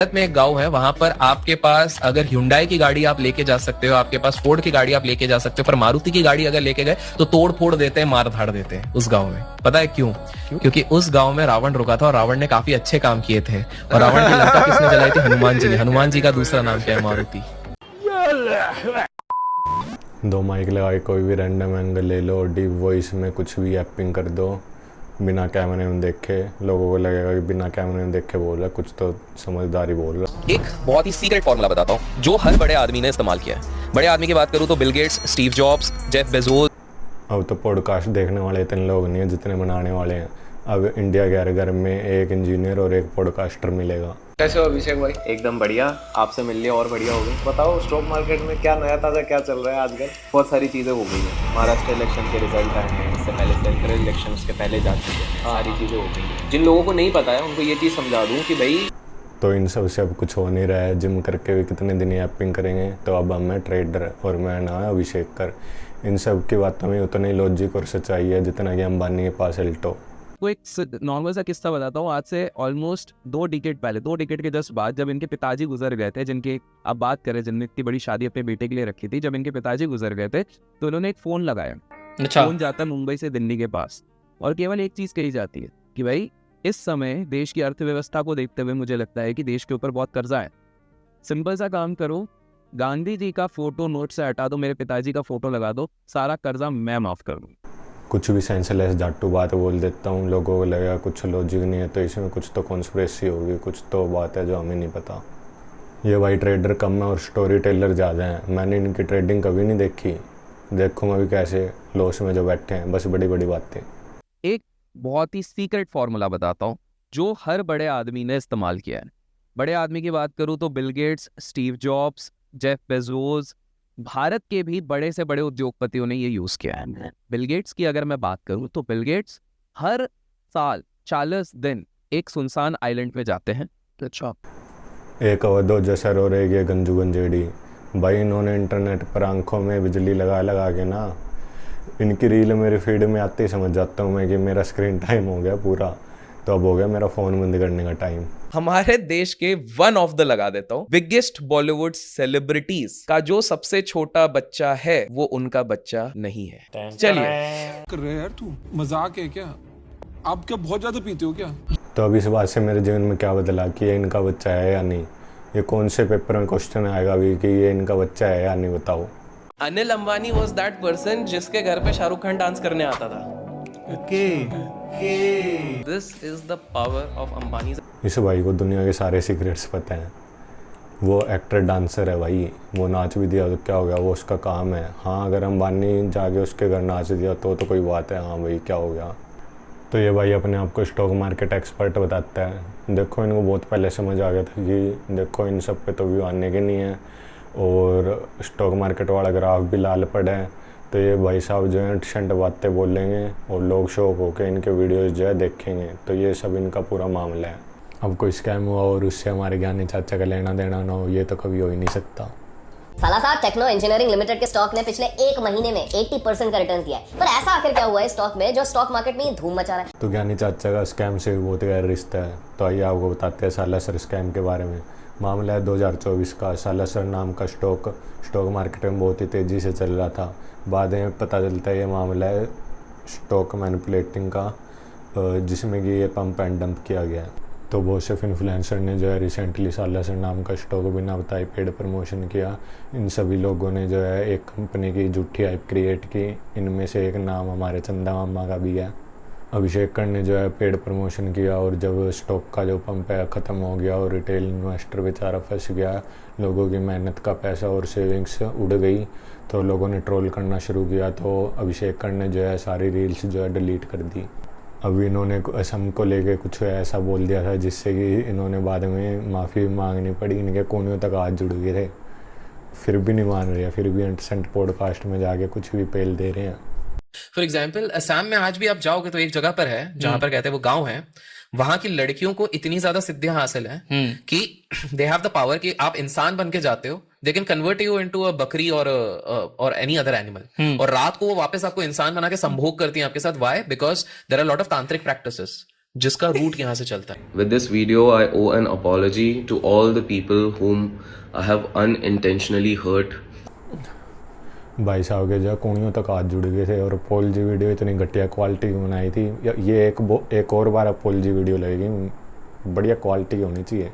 भारत में एक गांव है, वहां पर आपके पास अगर hyundai की गाड़ी आप लेके जा सकते हो, आपके पास फोर्ड की गाड़ी आप लेके जा सकते हो, पर मारुति की गाड़ी अगर लेके गए तो तोड़ फोड़ देते हैं, मार धाड़ देते हैं उस गांव में। पता है क्यों? क्योंकि उस गांव में रावण रुका था और रावण ने काफी अच्छे काम किए थे। और रावण की लंका किसने जलाई थी? हनुमान जी ने। हनुमान जी का दूसरा नाम क्या है? मारुति। दो माइक लगा के कोई भी रैंडम एंगल ले लो, डीप वॉइस में कुछ भी एपिंग कर दो, बिना कैमरे में देखे। लोगों को लगेगा कि बिना कैमरे में देखे बोल रहा, कुछ तो समझदारी बोल रहा। एक बहुत ही सीक्रेट फॉर्मूला बताता हूँ जो हर बड़े आदमी ने इस्तेमाल किया है। बड़े आदमी की बात करूँ तो Bill Gates, Steve jobs, Jeff Bezos. अब तो पॉडकास्ट देखने वाले इतने लोग नहीं है जितने बनाने वाले हैं। अब इंडिया के हर घर में एक इंजीनियर और एक पॉडकास्टर मिलेगा। कैसे हो अभिषेक भाई? एकदम बढ़िया, आपसे मिल लिया और बढ़िया हो गई। बताओ स्टॉक मार्केट में क्या नया ताज़ा क्या चल रहा है आजकल? बहुत सारी चीज़ें हो गई हैं। महाराष्ट्र इलेक्शन के रिजल्ट आए हैं, इससे पहले सेंट्रल इलेक्शन के पहले जा चुके हैं, सारी चीज़ें हो गई हैं। जिन लोगों को नहीं पता है उनको ये चीज़ समझा दूँ कि भाई तो इन सब से अब कुछ हो नहीं रहा है। जिम करके भी कितने दिन एपिंग करेंगे। तो अब मैं ट्रेडर और मैं ना अभिषेक कर। इन सब की बातों में उतना ही लॉजिक और सच्चाई है जितना कि अंबानी के पास एल्टो। को एक नॉर्मल सा किस्सा बताता हूँ। आज से ऑलमोस्ट 2 डिकेड पहले, 2 डिकेड के जस्ट बाद, जब इनके पिताजी गुजर गए थे, जिनकी आप बात करें, जिनने इतनी बड़ी शादी अपने बेटे के लिए रखी थी, जब इनके पिताजी गुजर गए थे तो उन्होंने एक फ़ोन लगाया। फ़ोन जाता है मुंबई से दिल्ली के पास, और केवल एक चीज़ कही जाती है कि भाई इस समय देश की अर्थव्यवस्था को देखते हुए मुझे लगता है कि देश के ऊपर बहुत कर्जा है। सिंपल सा काम करो, गांधी जी का फोटो नोट से हटा दो, मेरे पिताजी का फोटो लगा दो, सारा कर्जा मैं माफ़ कर दूँ। कुछ भी सेंसलेस जाटू बात बोल देता हूँ, लोगों को लगेगा कुछ लॉजिक नहीं है, तो इसमें कुछ तो कॉन्स्पिरेसी होगी, कुछ तो बात है जो हमें नहीं पता। ये भाई ट्रेडर कम है और स्टोरी टेलर ज़्यादा हैं। मैंने इनकी ट्रेडिंग कभी नहीं देखी, देखूँगा भी कैसे लॉस में जो बैठे हैं, बस बड़ी बड़ी बातें। एक बहुत ही सीक्रेट फॉर्मूला बताता हूँ जो हर बड़े आदमी ने इस्तेमाल किया है। बड़े आदमी की बात करूँ तो Bill Gates, Steve jobs, Jeff Bezos, Bharat के भी बड़े से बड़े उद्योगपतियों ने ये यूज़ किया है। बिल गेट्स की अगर मैं बात करूँ तो बिल गेट्स हर साल 40 दिन एक सुनसान आइलैंड पे जाते हैं। अच्छा, एक अवधो जसर और एक ये गंजू गंजेड़ी भाई, इन्होंने इंटरनेट पर आंखों में बिजली लगा लगा के ना, इनकी रील मेरे फीड में आते ही समझ जाता हूँ मैं कि मेरा स्क्रीन टाइम हो गया पूरा। तो अब हो गया मेरा फ़ोन बंद करने का टाइम। हमारे देश के वन ऑफ द लगा देता हूँ बिगेस्ट बॉलीवुड सेलिब्रिटीज का जो सबसे छोटा बच्चा है वो उनका बच्चा नहीं है। चलिए, कर रहे यार, तू मजाक है क्या? आप क्या बहुत ज्यादा पीते हो क्या? तो अब इस बात से मेरे जीवन में क्या बदला कि ये इनका बच्चा है या नहीं। ये कौन से पेपर में क्वेश्चन आएगा भी कि ये इनका बच्चा है या नहीं, बताओ। Anil Ambani was that person जिसके घर पे शाहरुख खान डांस करने आता था। This is the power of Ambani. इस भाई को दुनिया के सारे सीक्रेट्स पता हैं। वो एक्टर डांसर है भाई, वो नाच भी दिया तो क्या हो गया, वो उसका काम है। हाँ, अगर अंबानी जाके उसके घर नाच दिया तो कोई बात है, हाँ भाई क्या हो गया। तो ये भाई अपने आप को स्टॉक मार्केट एक्सपर्ट बताता है। देखो इनको बहुत पहले समझ आ गया था कि देखो इन सब पे तो व्यू आने के नहीं है, और स्टॉक मार्केट वाला ग्राफ भी लाल पड़ा है। तो ये भाई साहब जो है शंट बातें बोलेंगे और लोग शौक होकर इनके वीडियोस जो है देखेंगे। तो ये सब इनका पूरा मामला है। अब कोई स्कैम हुआ और उससे हमारे ज्ञानी चाचा का लेना देना ना हो, ये तो कभी हो ही नहीं सकता। सालासार टेक्नो इंजीनियरिंग लिमिटेड के स्टॉक ने पिछले एक महीने में 80% का रिटर्न दिया है। पर ऐसा आखिर क्या हुआ है स्टॉक में जो स्टॉक मार्केट में धूम मचा रहा है? तो ज्ञानी चाचा का स्कैम से भी बहुत गहरा रिश्ता है। तो आइए आपको बताते हैं सालासर स्कैम के बारे में। मामला है 2024 का। सालासर नाम का स्टॉक मार्केट में बहुत ही तेज़ी से चल रहा था। बाद में पता चलता है ये मामला है स्टॉक मैनिपुलेटिंग का, जिसमें कि ये पंप एंड डंप किया गया है। तो बहुत से इन्फ्लुएंसर ने जो है रिसेंटली सालासर नाम का स्टॉक बिना बताए पेड प्रमोशन किया। इन सभी लोगों ने जो है एक कंपनी की झूठी हाइप क्रिएट की। इनमें से एक नाम हमारे चंदा मामा का भी है। अभिषेक कर ने जो है पेड प्रमोशन किया, और जब स्टॉक का जो पंप है ख़त्म हो गया और रिटेल इन्वेस्टर बेचारा फंस गया, लोगों की मेहनत का पैसा और सेविंग्स उड़ गई, तो लोगों ने ट्रोल करना शुरू किया। तो अभिषेक कर ने जो है सारी रील्स जो है डिलीट कर दी। अब इन्होंने असम को लेके कुछ ऐसा बोल दिया था जिससे कि इन्होंने बाद में माफ़ी मांगनी पड़ी। इनके कोनियों तक हाथ जुड़ गए थे, फिर भी नहीं मान रहे, फिर भी इंटरसेंट पॉडकास्ट में जाके कुछ भी पेल दे रहे हैं। फॉर एग्जाम्पल असम में आज भी आप जाओगे तो एक जगह पर है जहां पर कहते हैं वो गांव है, वहां की लड़कियों को इतनी ज्यादा सिद्धियां हासिल है कि दे हैव द पावर कि आप इंसान बन के जाते हो, they can convert you into a बकरी और एनी अदर एनिमल, और रात को वो वापस आपको इंसान बना के संभोग करती हैं आपके साथ। Why? Because there are lot of tantric practices जिसका रूट यहाँ से चलता है। With this video, I owe an apology to all the people whom I have unintentionally hurt. भाई साहब के जो कूणियों तक हाथ जुड़ गए थे और अपोलॉजी वीडियो इतनी घटिया क्वालिटी की बनाई थी। ये एक और बार अपोलॉजी वीडियो लगेगी, बढ़िया क्वालिटी की होनी चाहिए।